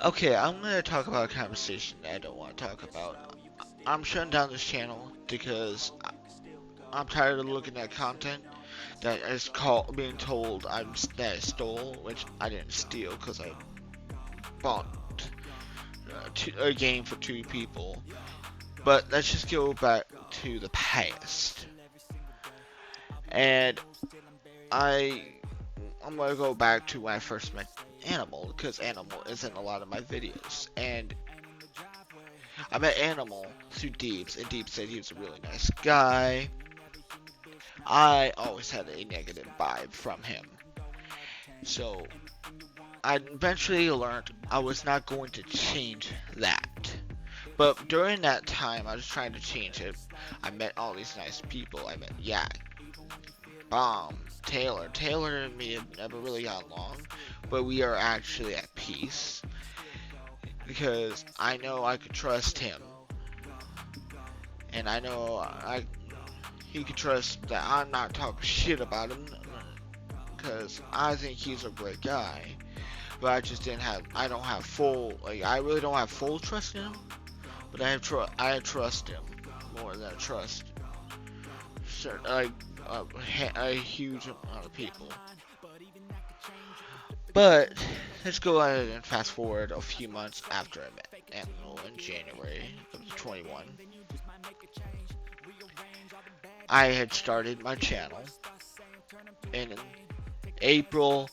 Okay, I'm gonna talk about a conversation that I don't want to talk about. I'm shutting down this channel because I'm tired of looking at content that is being told that I stole, which I didn't steal because I bought a game for two people. But let's just go back to the past. And I I'm gonna go back to when I first met Animal because Animal is in a lot of my videos. And I met Animal through Deeps, and Deeps said he was a really nice guy. I always had a negative vibe from him. So I eventually learned I was not going to change that. But during that time, I was trying to change it. I met all these nice people. I met Yak, Bomb, Taylor. Taylor and me have never really got along, but we are actually at peace because I know I could trust him, and I know he could trust that I'm not talking shit about him because I think he's a great guy. But I don't have full, I really don't have full trust in him. But I trust him more than I trust certain, a huge amount of people. But let's go ahead and fast forward a few months after I met Animal in January of 21. I had started my channel in April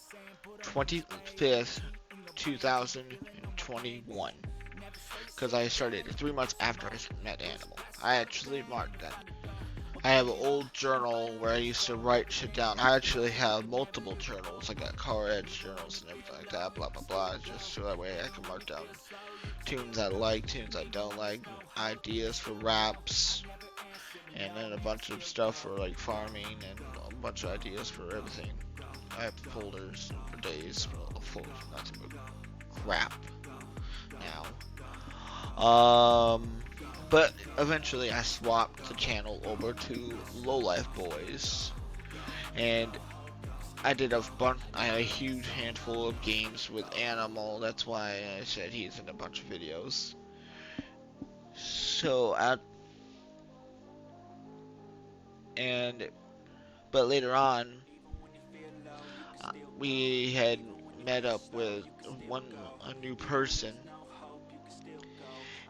25th, 2021. Because I started 3 months after I met Animal. I actually marked that. I have an old journal where I used to write shit down. I actually have multiple journals. I got car edge journals and everything like that, blah blah blah. Just so that way I can mark down tunes I like, tunes I don't like, ideas for raps, and then a bunch of stuff for like farming and a bunch of ideas for everything. I have folders for days, nothing but crap now. But eventually I swapped the channel over to Lowlife Boys, and I did I had a huge handful of games with Animal. That's why I said he's in a bunch of videos. So but later on, we had met up with a new person,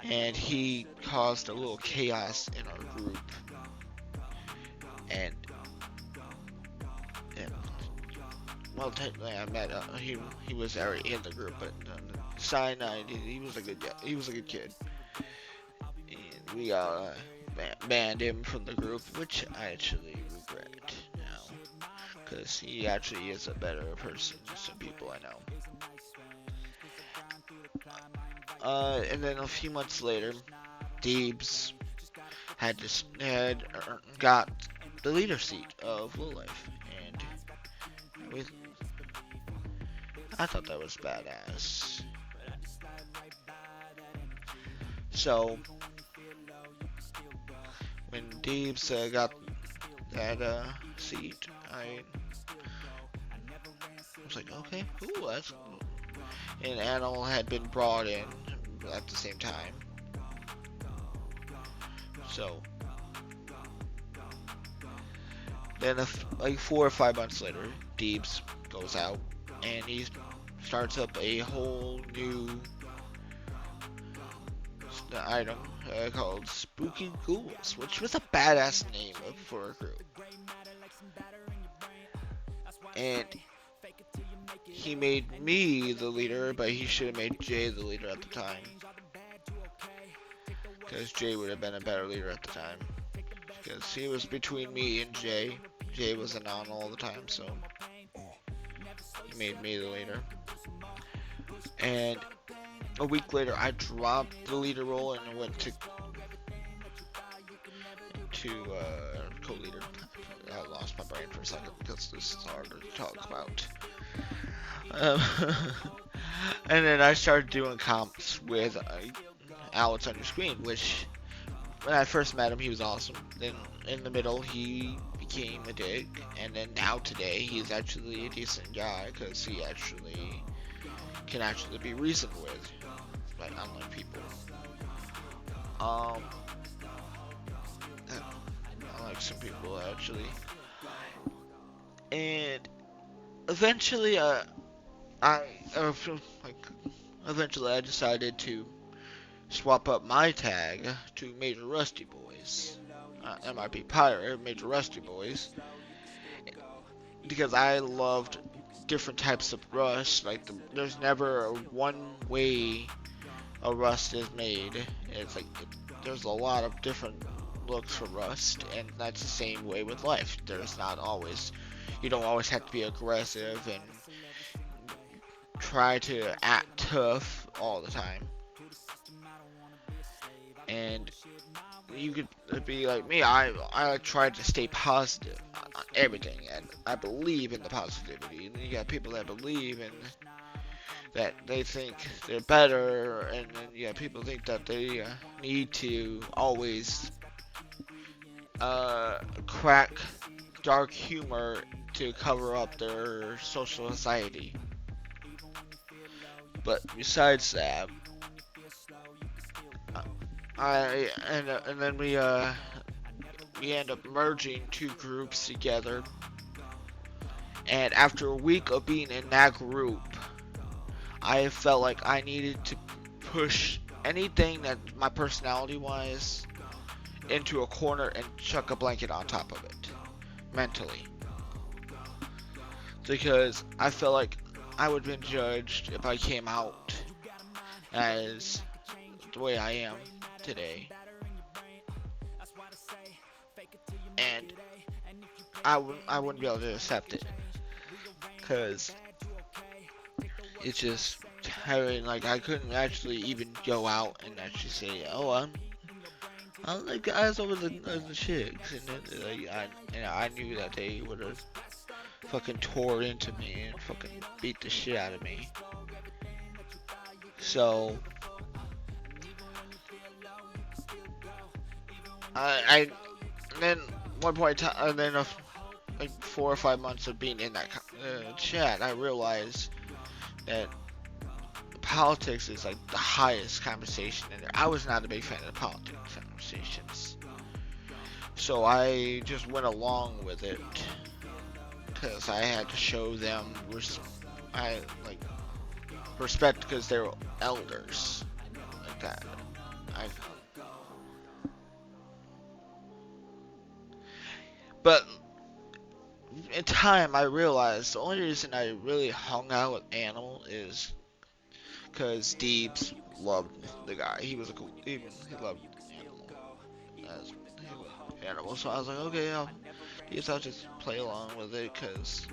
and he caused a little chaos in our group. And well, technically, I met he was already in the group, but Cyanide, he was a good guy. He was a good kid, and we banned him from the group, which I actually regret now, because he actually is a better person than some people I know. And then a few months later, Deebs got the leader seat of Low Life, and I thought that was badass. So when Deebs got that seat, I was like, okay, cool, that's cool. And Animal had been brought in at the same time. So then, like 4 or 5 months later, Deebs goes out and he starts up a whole new item called Spooky Ghouls, which was a badass name for a group. And he made me the leader, but he should have made Jay the leader at the time, because Jay would have been a better leader at the time, because he was between me and Jay. Jay wasn't on all the time, so he made me the leader. And a week later, I dropped the leader role and went to co-leader. I lost my brain for a second because this is hard to talk about. And then I started doing comps with Alex on your screen, which when I first met him, he was awesome. Then in the middle, he became a dick, and then now today, he's actually a decent guy because he actually can actually be reasoned with, like unlike people. Um, unlike some people actually, and eventually, I like eventually I decided to swap up my tag to Major Rusty Boys. MIP Pirate, Major Rusty Boys, because I loved different types of rust. Like there's never a one way a rust is made. It's like there's a lot of different looks for rust, and that's the same way with life. There's not always, you don't always have to be aggressive and try to act tough all the time. And you could be like me. I try to stay positive on everything, and I believe in the positivity. And then you got people that believe in that they think they're better, and then you got people think that they need to always crack dark humor to cover up their social anxiety. But besides that, and then we end up merging two groups together. And after a week of being in that group, I felt like I needed to push anything that my personality wise into a corner and chuck a blanket on top of it, mentally. Because I felt like I would have been judged if I came out as the way I am today. And I wouldn't be able to accept it. Because it's just having, like, I couldn't actually even go out and actually say, oh, I'm the guys over the chicks. And then, like, I knew that they would have fucking tore into me and fucking beat the shit out of me. So and then one point in time, and then like 4 or 5 months of being in that chat, I realized that politics is like the highest conversation in there. I was not a big fan of politics conversations, so I just went along with it because I had to show them respect because they're elders like that. But in time, I realized the only reason I really hung out with Animal is because Deebs loved the guy. He was he loved Animal. So I was like, okay, I'll just play along with it. Because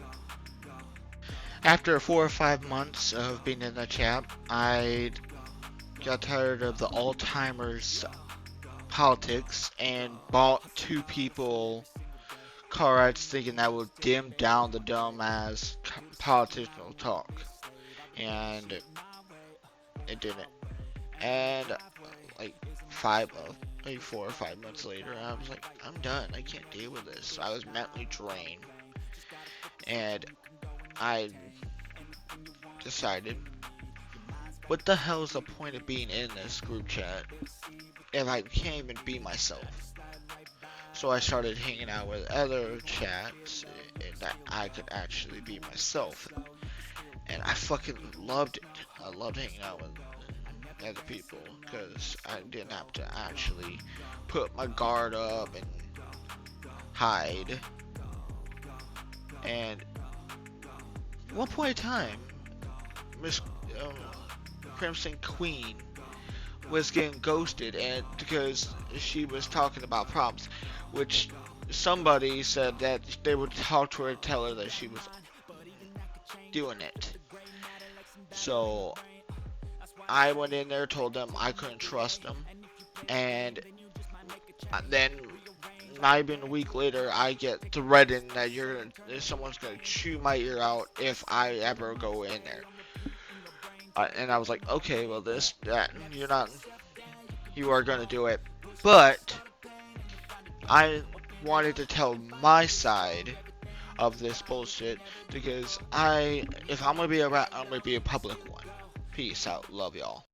after 4 or 5 months of being in the chat, I got tired of the all-timers politics and bought 2 people car rides thinking that would dim down the dumbass political talk, and it didn't. And like 4 or 5 months later, I was like, I'm done. I can't deal with this. I was mentally drained, and I decided, what the hell is the point of being in this group chat if I can't even be myself? So I started hanging out with other chats that I could actually be myself. And I fucking loved it. I loved hanging out with other people because I didn't have to actually put my guard up and hide. And at one point in time, Miss crymsonxqueen was getting ghosted, and because she was talking about problems, which somebody said that they would talk to her and tell her that she was doing it. So I went in there, told them I couldn't trust them, and then not even a week later, I get threatened that someone's gonna chew my ear out if I ever go in there. And I was like, okay, well you are gonna do it. But I wanted to tell my side of this bullshit because if I'm gonna be a rat, I'm gonna be a public one. Peace out. Love y'all.